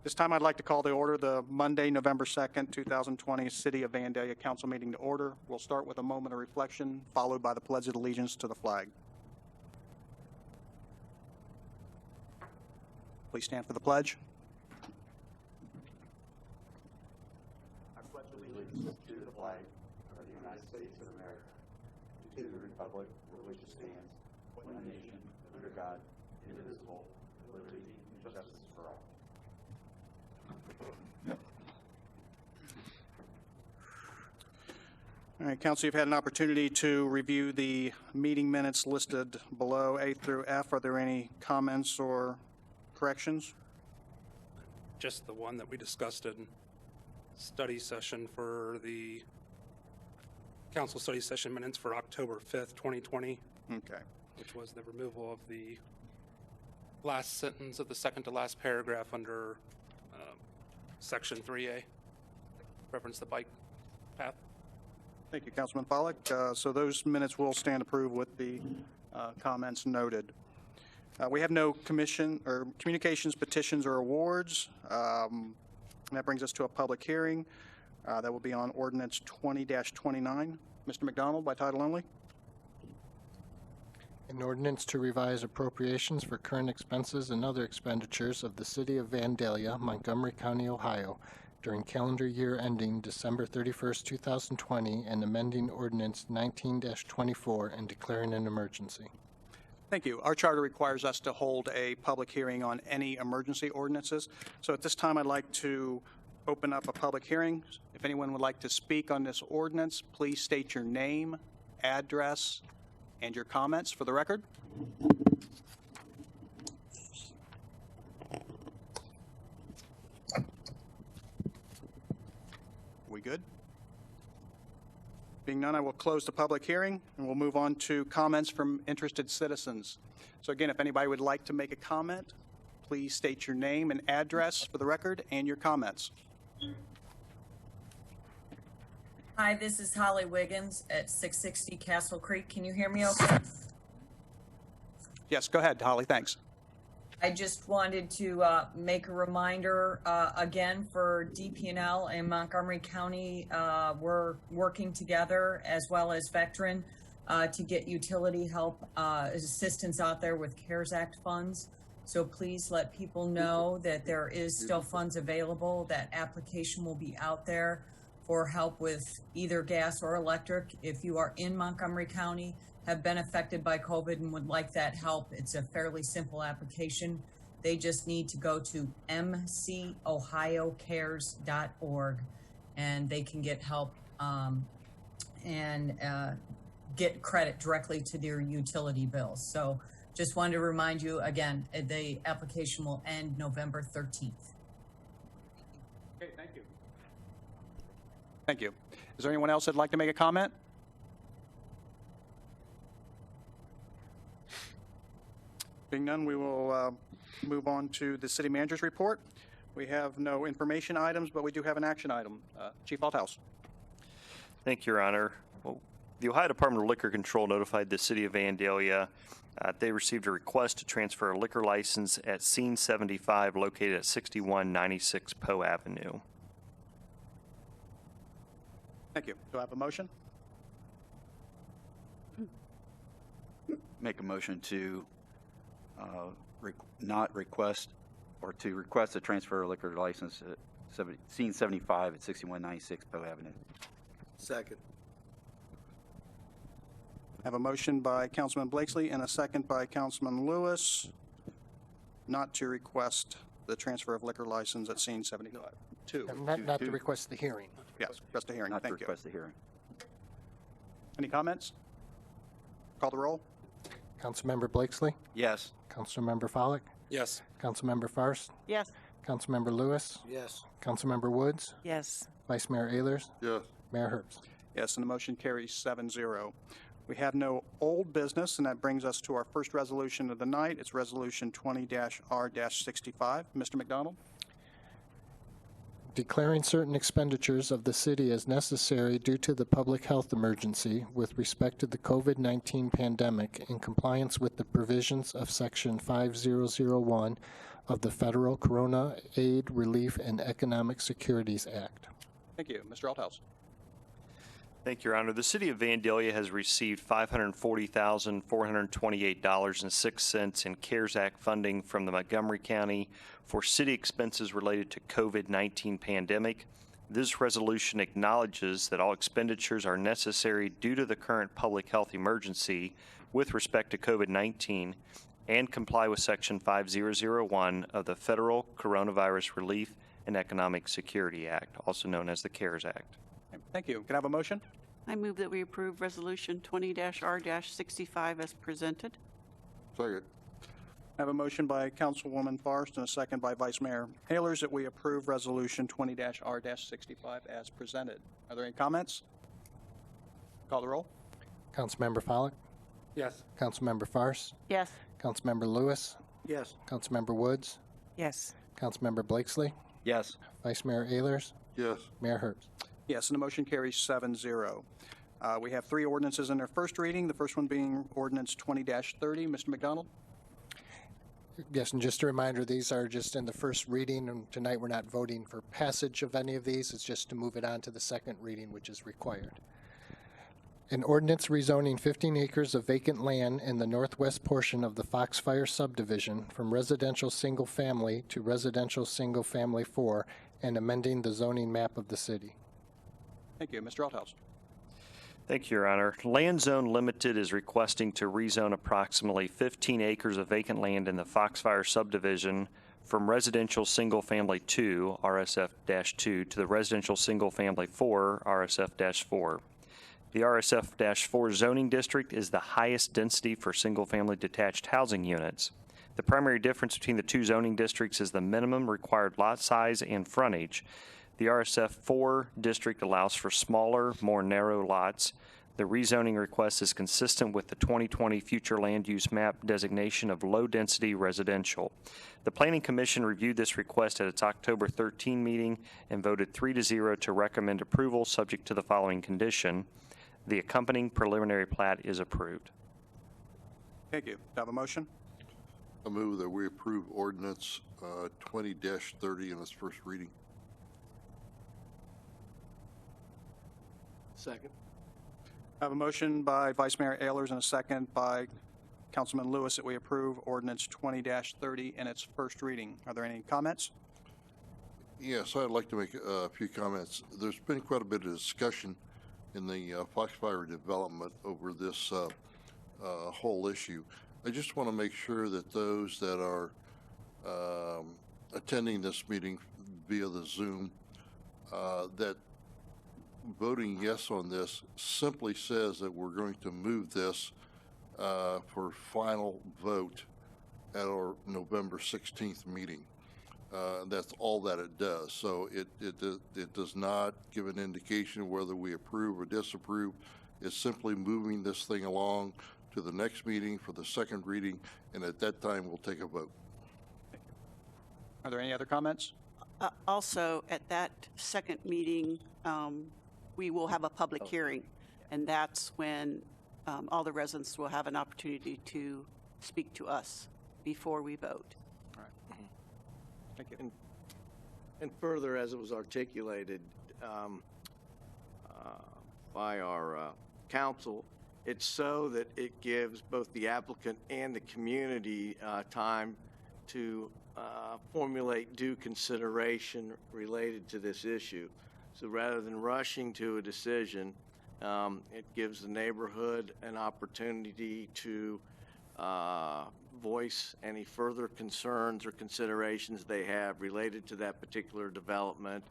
This time I'd like to call to order the Monday, November 2nd, 2020 City of Vandalia Council meeting to order. We'll start with a moment of reflection, followed by the Pledge of Allegiance to the flag. Please stand for the pledge. I pledge allegiance to the flag of the United States of America, to the republic for which it stands, one nation, under God, indivisible, with liberty and justice for all. All right, Council, you've had an opportunity to review the meeting minutes listed below, A through F. Are there any comments or corrections? Just the one that we discussed in study session for the council study session minutes for October 5th, 2020. Okay. Which was the removal of the last sentence of the second to last paragraph under section 3A. Reference the bike path. Thank you, Councilman Pollack. So those minutes will stand approved with the comments noted. We have no communications, petitions, or awards. That brings us to a public hearing. That will be on ordinance 20-29. Mr. McDonald, by title only. An ordinance to revise appropriations for current expenses and other expenditures of the City of Vandalia, Montgomery County, Ohio, during calendar year ending December 31st, 2020, and amending Ordinance 19-24 and declaring an emergency. Thank you. Our charter requires us to hold a public hearing on any emergency ordinances. So at this time, I'd like to open up a public hearing. If anyone would like to speak on this ordinance, please state your name, address, and your comments for the record. We good? Being none, I will close the public hearing, and we'll move on to comments from interested citizens. So again, if anybody would like to make a comment, please state your name and address for the record and your comments. Hi, this is Holly Wiggins at 660 Castle Creek. Can you hear me okay? Yes, go ahead, Holly, thanks. I just wanted to make a reminder again for DP&L and Montgomery County. We're working together as well as Vectren to get utility help assistance out there with CARES Act funds. So please let people know that there is still funds available. That application will be out there for help with either gas or electric. If you are in Montgomery County, have been affected by COVID and would like that help, it's a fairly simple application. They just need to go to mcohiocares.org and they can get help and get credit directly to their utility bills. So just wanted to remind you again, the application will end November 13th. Okay, thank you. Thank you. Is there anyone else that'd like to make a comment? Being none, we will move on to the city manager's report. We have no information items, but we do have an action item. Chief Althouse. Thank you, Your Honor. Well, the Ohio Department of Liquor Control notified the City of Vandalia they received a request to transfer a liquor license at Scene 75 located at 6196 Poe Avenue. Thank you. Do I have a motion? Make a motion to not request or to request a transfer of liquor license at Scene 75 at 6196 Poe Avenue. Second. I have a motion by Councilman Blakesley and a second by Councilman Lewis not to request the transfer of liquor license at Scene 75. Not to request the hearing. Yes, request a hearing. Not to Thank you. request a hearing. Any comments? Call the roll. Councilmember Blakesley? Yes. Councilmember Pollack? Yes. Councilmember Farst? Yes. Councilmember Lewis? Yes. Councilmember Woods? Yes. Vice Mayor Ehlers? Yes. Mayor Herbst? Yes, and the motion carries 7-0. We have no old business, and that brings us to our first resolution of the night. It's Resolution 20-R-65. Mr. McDonald? Declaring certain expenditures of the city as necessary due to the public health emergency with respect to the COVID-19 pandemic in compliance with the provisions of Section 5001 of the Federal Corona Aid, Relief, and Economic Securities Act. Thank you. Mr. Althouse. Thank you, Your Honor. The City of Vandalia has received $540,428.06 in CARES Act funding from the Montgomery County for city expenses related to COVID-19 pandemic. This resolution acknowledges that all expenditures are necessary due to the current public health emergency with respect to COVID-19 and comply with Section 5001 of the Federal Coronavirus Relief and Economic Security Act, also known as the CARES Act. Thank you. Can I have a motion? I move that we approve Resolution 20-R-65 as presented. Second. I have a motion by Councilwoman Forrest and a second by Vice Mayor Ayers that we approve Resolution 20-R-65 as presented. Are there any comments? Call the roll. Councilmember Follak, Yes. Councilmember Fairst, Yes. Councilmember Lewis, Yes. Councilmember Woods, Yes. Councilmember Blakesley, Yes. Vice Mayor Ayers, Yes. Mayor Herbst. Yes, and the motion carries 7-0. We have three ordinances in their first reading, the first one being Ordinance 20-30. Mr. McDonald? Yes, and just a reminder, these are just in the first reading, and tonight we're not voting for passage of any of these. It's just to move it on to the second reading, which is required. An ordinance rezoning 15 acres of vacant land in the northwest portion of the Foxfire subdivision from residential single family to residential single family 4 and amending the zoning map of the city. Thank you. Mr. Althouse. Thank you, Your Honor. Land Zone Limited is requesting to rezone approximately 15 acres of vacant land in the Foxfire subdivision from residential single-family 2, RSF-2, to the residential single-family 4, RSF-4. The RSF-4 zoning district is the highest density for single-family detached housing units. The primary difference between the two zoning districts is the minimum required lot size and frontage. The RSF-4 district allows for smaller, more narrow lots. The rezoning request is consistent with the 2020 future land use map designation of low-density residential. The Planning Commission reviewed this request at its October 13 meeting and voted 3-0 to recommend approval subject to the following condition. The accompanying preliminary plat is approved. Thank you. Do I have a motion? I move that we approve ordinance 20-30 in its first reading. Second. I have a motion by Vice Mayor Ayers and a second by Councilman Lewis that we approve Ordinance 20-30 in its first reading. Are there any comments? Yes, I'd like to make a few comments. There's been quite a bit of discussion in the Foxfire development over this whole issue. I just want to make sure that those that are attending this meeting via the Zoom, that voting yes on this simply says that we're going to move this for final vote at our November 16th meeting. That's all that it does. So it does not give an indication of whether we approve or disapprove. It's simply moving this thing along to the next meeting for the second reading, and at that time we'll take a vote. Are there any other comments? Also, at that second meeting, we will have a public hearing, and that's when all the residents will have an opportunity to speak to us before we vote. Thank you. And further, as it was articulated by our council, it's so that it gives both the applicant and the community time to formulate due consideration related to this issue. So rather than rushing to a decision, it gives the neighborhood an opportunity to voice any further concerns or considerations they have related to that particular development,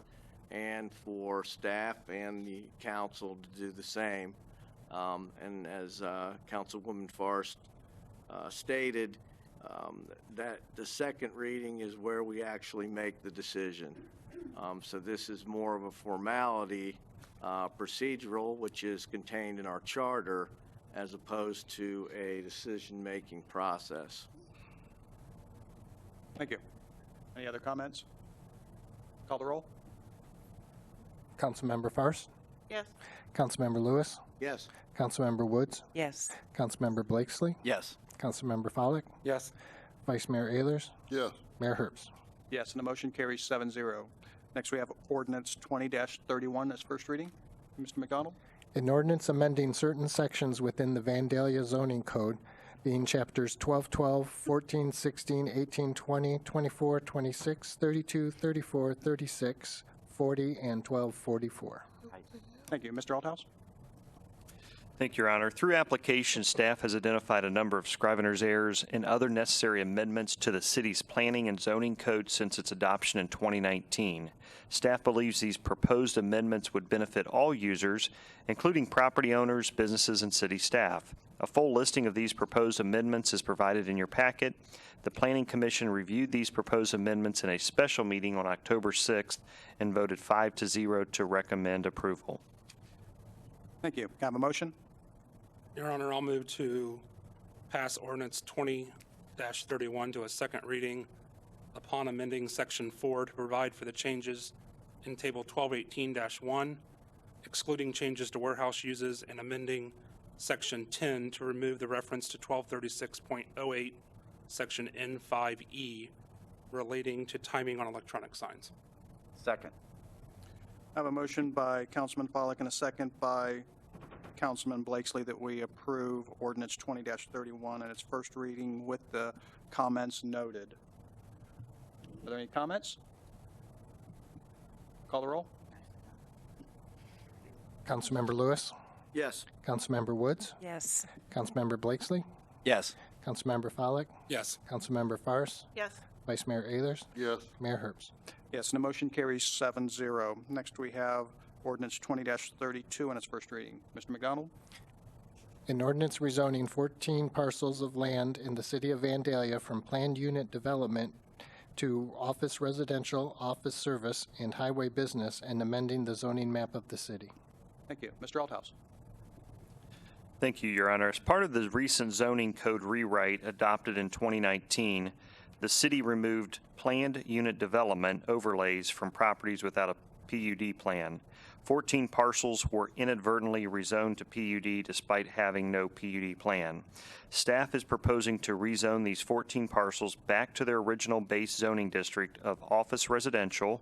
and for staff and the council to do the same. And as Councilwoman Forrest stated, that the second reading is where we actually make the decision. So this is more of a formality, procedural, which is contained in our charter, as opposed to a decision-making process. Thank you. Any other comments? Call the roll. Councilmember Fairst, Yes. Councilmember Lewis, Yes. Councilmember Woods, Yes. Councilmember Blakesley, Yes. Councilmember Follak, Yes. Vice Mayor Ayers, Yes. Mayor Herbst. Yes, and the motion carries 7-0. Next, we have ordinance 20-31 as first reading. Mr. McDonald? An ordinance amending certain sections within the Vandalia zoning code, being chapters 1212, 14, 16, 18, 20, 24, 26, 32, 34, 36, 40, and 1244. Thank you. Mr. Althouse? Thank you, Your Honor. Through application, staff has identified a number of scrivener's errors and other necessary amendments to the city's planning and zoning code since its adoption in 2019. Staff believes these proposed amendments would benefit all users, including property owners, businesses, and city staff. A full listing of these proposed amendments is provided in your packet. The Planning Commission reviewed these proposed amendments in a special meeting on October 6th and voted 5-0 to recommend approval. Thank you. Can I have a motion? Your Honor, I'll move to pass ordinance 20-31 to a second reading upon amending Section 4 to provide for the changes in Table 1218-1, excluding changes to warehouse uses, and amending Section 10 to remove the reference to 1236.08, Section N5E, relating to timing on electronic signs. Second. I have a motion by Councilman Pollak and a second by Councilman Blakesley that we approve ordinance 20-31 in its first reading with the comments noted. Are there any comments? Call the roll. Councilmember Lewis, Yes. Councilmember Woods, Yes. Councilmember Blakesley, Yes. Councilmember Follak, Yes. Councilmember Faris, Yes. Vice Mayor Ayers, Yes. Mayor Herbst. Yes, and the motion carries 7-0. Next, we have ordinance 20-32 in its first reading. Mr. McDonald? An ordinance rezoning 14 parcels of land in the city of Vandalia from planned unit development to office residential, office service, and highway business, and amending the zoning map of the city. Thank you. Mr. Althouse? Thank you, Your Honor. As part of the recent zoning code rewrite adopted in 2019, the city removed planned unit development overlays from properties without a PUD plan. 14 parcels were inadvertently rezoned to PUD despite having no PUD plan. Staff is proposing to rezone these 14 parcels back to their original base zoning district of office residential,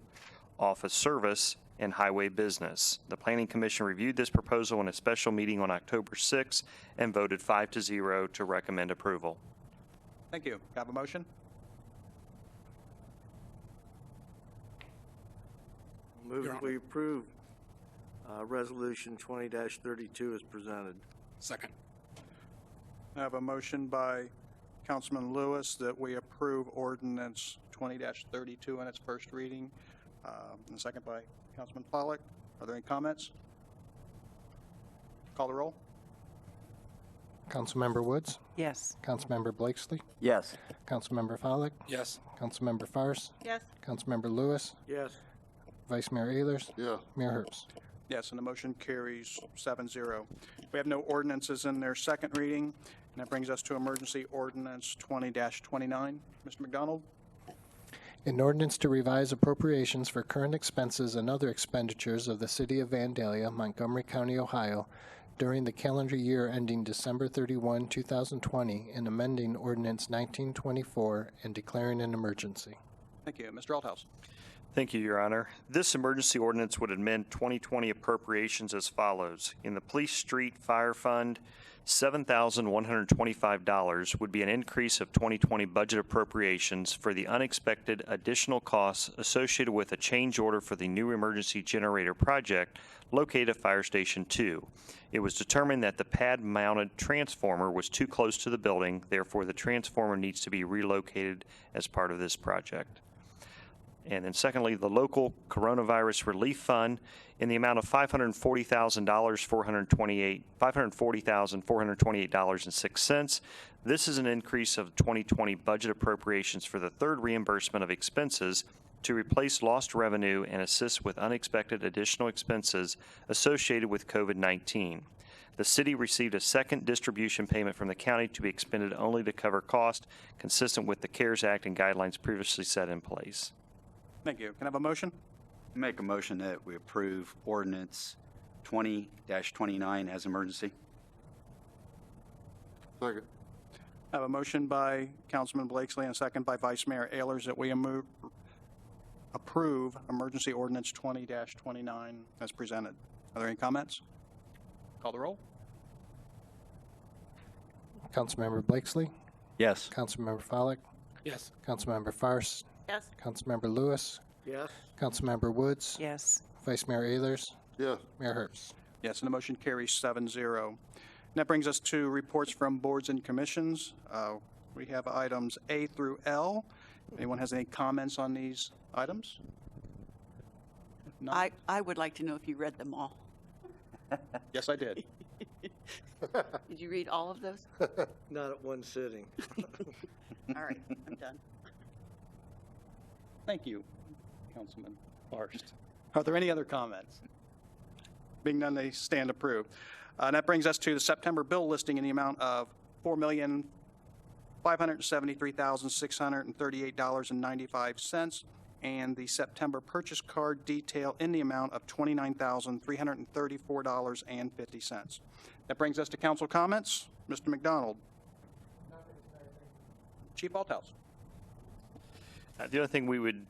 office service, and highway business. The Planning Commission reviewed this proposal in a special meeting on October 6 and voted 5-0 to recommend approval. Thank you. Can I have a motion? Move Your that we approve Resolution 20-32 as presented. Second. I have a motion by Councilman Lewis that we approve ordinance 20-32 in its first reading, and a second by Councilman Pollak. Are there any comments? Call the roll. Councilmember Woods, Yes. Councilmember Blakesley, Yes. Councilmember Follak, Yes. Councilmember Faris, Yes. Councilmember Lewis, Yes. Vice Mayor Ayers, Yes. Mayor Herbst. Yes, and the motion carries 7-0. We have no ordinances in their second reading, and that brings us to emergency ordinance 20-29. Mr. McDonald? An ordinance to revise appropriations for current expenses and other expenditures of the City of Vandalia, Montgomery County, Ohio, during the calendar year ending December 31, 2020, and amending Ordinance 1924 and declaring an emergency. Thank you. Mr. Althouse? Thank you, Your Honor. This emergency ordinance would amend 2020 appropriations as follows. In the Police Street Fire Fund, $7,125 would be an increase of 2020 budget appropriations for the unexpected additional costs associated with a change order for the new emergency generator project located at Fire Station 2. It was determined that the pad-mounted transformer was too close to the building, therefore the transformer needs to be relocated as part of this project. And then secondly, the local coronavirus relief fund in the amount of $540,428.06. This is an increase of 2020 budget appropriations for the third reimbursement of expenses to replace lost revenue and assist with unexpected additional expenses associated with COVID-19. The city received a second distribution payment from the county to be expended only to cover cost consistent with the CARES Act and guidelines previously set in place. Thank you. Can I have a motion? Make a motion that we approve ordinance 20-29 as emergency. Second. I have a motion by Councilman Blakesley and a second by Vice Mayor Ayers that we approve Emergency Ordinance 20-29 as presented. Are there any comments? Call the roll. Councilmember Blakesley, Yes. Councilmember Follak, Yes. Councilmember Fairst, Yes. Councilmember Lewis, Yes. Councilmember Woods, Yes. Vice Mayor Ayers, Yes. Mayor Herbst. Yes, and the motion carries 7-0. And that brings us to reports from boards and commissions. We have items A through L. Anyone has any comments on these items? If not- I would like to know if you read them all. Yes, I did. Did you read all of those? Not at one sitting. All right, I'm done. Thank you, Councilman Forrest. Are there any other comments? Being none, they stand approved. And that brings us to the September bill listing in the amount of $4,573,638.95 and the September purchase card detail in the amount of $29,334.50. That brings us to council comments. Mr. McDonald. Chief Althouse. The other thing we would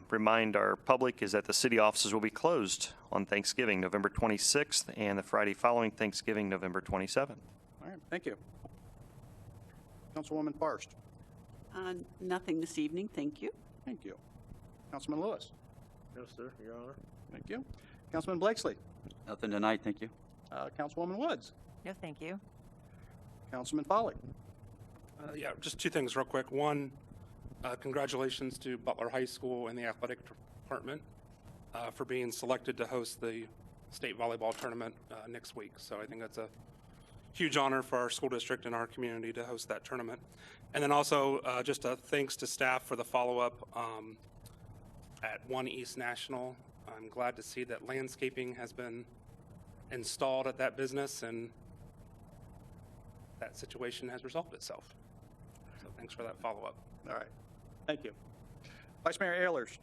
remind our public is that the city offices will be closed on Thanksgiving, November 26th, and the Friday following Thanksgiving, November 27th. All right, thank you. Councilwoman Forrest. Nothing this evening, thank you. Thank you. Councilman Lewis. No, sir, Your Honor. Thank you. Councilman Blakesley. Nothing tonight, thank you. Councilwoman Woods. No, thank you. Councilman Foley. Yeah, just two things real quick. One, congratulations to Butler High School and the athletic department for being selected to host the state volleyball tournament next week. So I think that's a huge honor for our school district and our community to host that tournament. And then also just a thanks to staff for the follow-up at 1 East National. I'm glad to see that landscaping has been installed at that business and that situation has resolved itself. So thanks for that follow-up. All right. Thank you. Vice Mayor Ayers.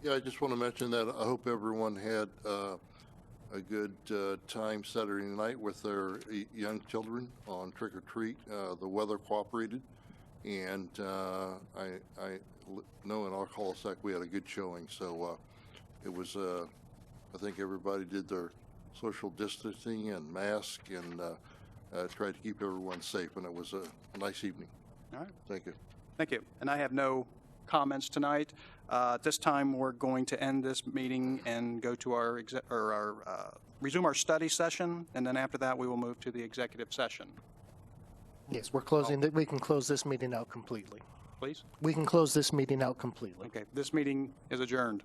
Yeah, I just want to mention that I hope everyone had a good time Saturday night with their young children on Trick or Treat. The weather cooperated, and I know in our cul-de-sac we had a good showing. So it was, I think everybody did their social distancing and mask and tried to keep everyone safe, and it was a nice evening. All right. Thank you. Thank you. And I have no comments tonight. At this time, we're going to end this meeting and go to our resume our study session, and then after that, we will move to the executive session. Yes, we're closing, we can close this meeting out completely. Please. We can close this meeting out completely. Okay. This meeting is adjourned.